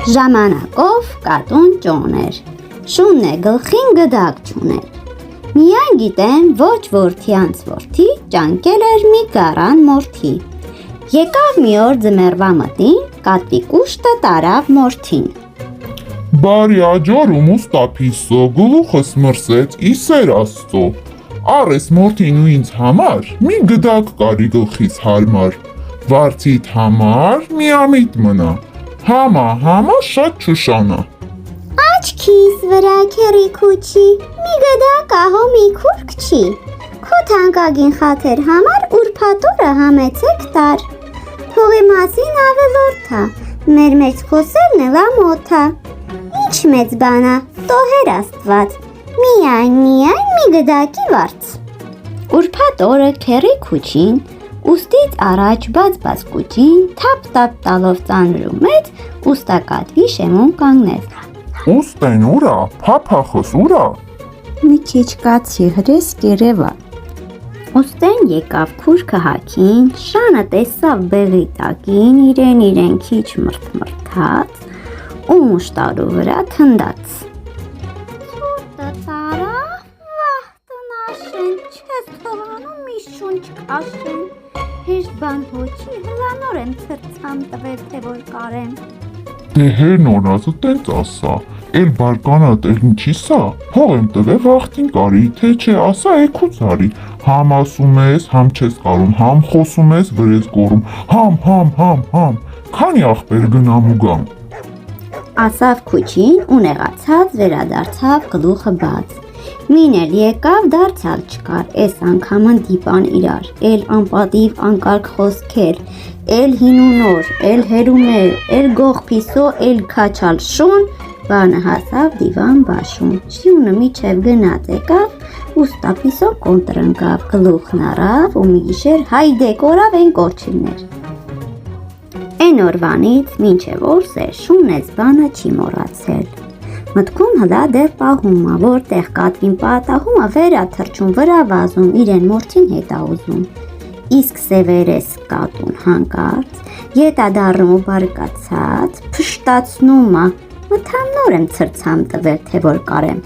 Ժամանակով կատուն ճոն էր, շունն է գլխին գդակ չուներ, միայն գիտեմ ոչ որդյանց որդի ճանկել էր մի գարան մորթի, եկավ մի օր ձմեռվա մտին, կատվի կուշտը տարավ մորթին. Բարի աջորում ուստափիսո, գլուխս մրսեց իսեր աստծո, առես մորթին ու ինձ համար, մի գդակ կարի գլխից հարմար, վարձիդ համար միամիտ մնա, համա շատ չուշանա. Աչքիս վրա քերի քուչի, մի գդակ ահո մի քուրք չի, քո թանկագին խաթեր համար ուրփաթորը համեցեք տար, փողի մասին ավելորդա, մեր մեջ խոսելն էլա մոթա, ինչ մեծ բանա, տոհեր աստված, միայն մի գդակի վարձ. Ուրփաթ օրը քերի քուչին, ուստից առաջ բաց կուճին, թափ տալով ծանրու մեծ, ուստակատվի շեմուն կանգնեց. Ուստեն ուրա, փափախս ուրա. Մի քիչ կացի հրես կերևա. Ուստեն եկավ քուրքը հագին, շանը տեսավ բեղի տակին, իրեն քիչ մրթմրթաց, ու մուշտարու վրա թնդաց. Ցուրտը տարա, վահ տնաշեն, չես թողանում մի շունչ կաշեն, հեշտ բան հոչի, հլանոր եմ ցրցամ տվել, թե որ կարեմ. Դե հեր նորածը տենց ասա, էլ բարկանա տեղ ինչի սա, հող եմ տվել վախտին կարի, թե չէ ասա էքուց արի, համ ասում ես, համ չես կարում, համ խոսում ես, վրես գորում, համ, քանի աղբեր գնամ ու գամ. Ասավ քուչին ու նեղացած վերադարձավ գլուխը բաց, մին էլ եկավ դարձյալ չկար, էս անգամն դիպան իրար, էլ անպատիվ անկարգ խոսքեր, էլ հին ու նոր, էլ հերումեր, էլ գող փիսո, էլ քաչալ շուն, բանը հասավ դիվան բաշուն, շյունը միչև գնաց եկավ, ուստափիսո կոնտր ընկավ, գլուխն առավ ու մի գիշեր հայդե կորավ են կորչիլներ. Էն օրվանից մինչև օրս է շուննեց բանը չի մոռացել, մտքում հլա դեռ պահումա, որտեղ կատվին պատահումա վերա թրջում վրա վազում, իրեն մորթին հետա ուզում, իսկ սևերես կատուն հանկարծ, ետա դառնում ու բարկացած, փշտացնումա, մթամ նոր եմ ցրցամ տվել, թե որ կարեմ.